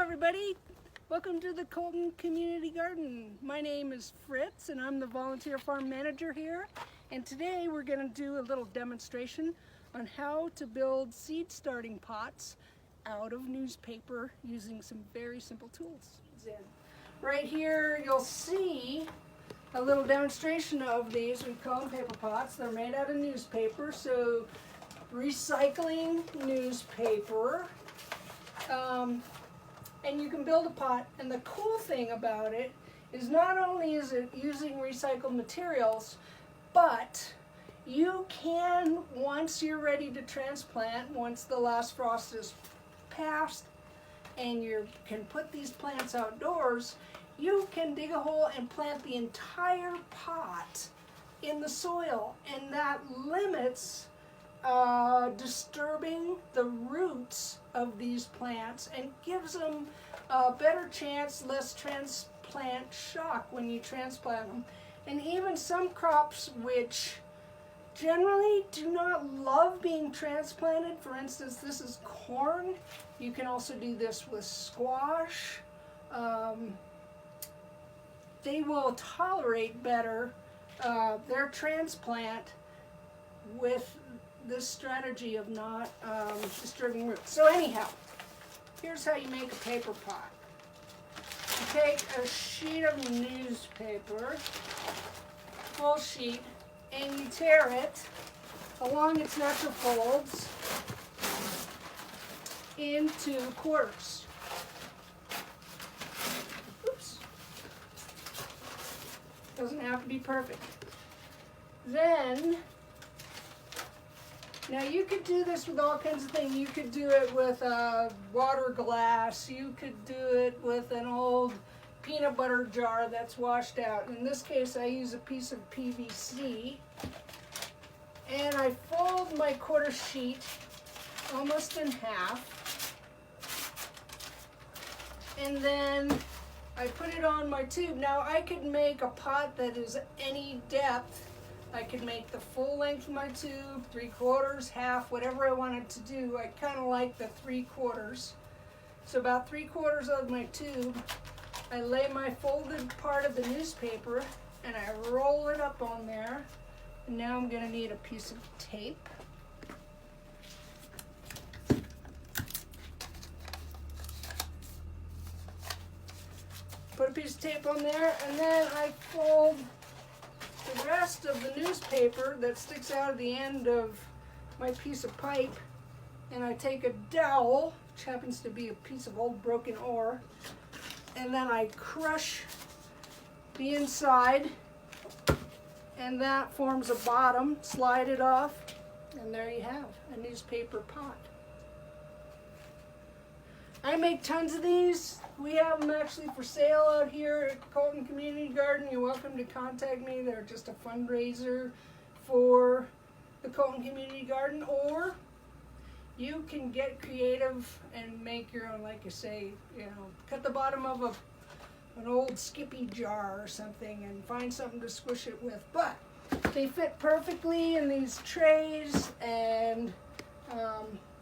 everybody. Welcome to the Colton Community Garden. My name is Fritz and I'm the volunteer farm manager here. And today we're going to do a little demonstration on how to build seed starting pots out of newspaper using some very simple tools. Right here you'll see a little demonstration of these. We call them paper pots. They're made out of newspaper, so recycling newspaper. And you can build a pot, and the cool thing about it is not only is it using recycled materials, but you can, once you're ready to transplant, once the last frost is passed and you can put these plants outdoors, you can dig a hole and plant the entire pot in the soil, and that limits disturbing the roots of these plants and gives them a better chance, less transplant shock when you transplant them. And even some crops which generally do not love being transplanted, for instance this is corn, you can also do this with squash. They will tolerate better their transplant with this strategy of not disturbing roots. So anyhow, here's how you make a paper pot. You take a sheet of newspaper, full sheet, and you tear it along its natural folds into quarters. Oops. Doesn't have to be perfect. Then, now you could do this with all kinds of things. You could do it with a water glass. You could do it with an old peanut butter jar that's washed out. In this case, I use a piece of PVC. And I fold my quarter sheet almost in half. And then I put it on my tube. Now I could make a pot that is any depth. I could make the full length of my tube, 3/4, half, whatever I wanted to do. I kind of like the 3/4. So about 3/4 of my tube, I lay my folded part of the newspaper and I roll it up on there. And now I'm going to need a piece of tape. Put a piece of tape on there, and then I fold the rest of the newspaper that sticks out of the end of my piece of pipe, and I take a dowel, which happens to be a piece of old broken ore, and then I crush the inside, and that forms a bottom. Slide it off, and there you have a newspaper pot. I make tons of these. We have them actually for sale out here at Colton Community Garden. You're welcome to contact me. They're just a fundraiser for the Colton Community Garden, or you can get creative and make your own, like you say, cut the bottom of an old Skippy jar or something and find something to squish it with. But they fit perfectly in these trays, and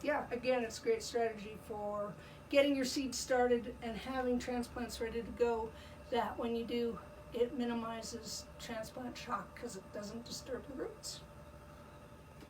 yeah, again, it's a great strategy for getting your seeds started and having transplants ready to go, that when you do, it minimizes transplant shock because it doesn't disturb the roots.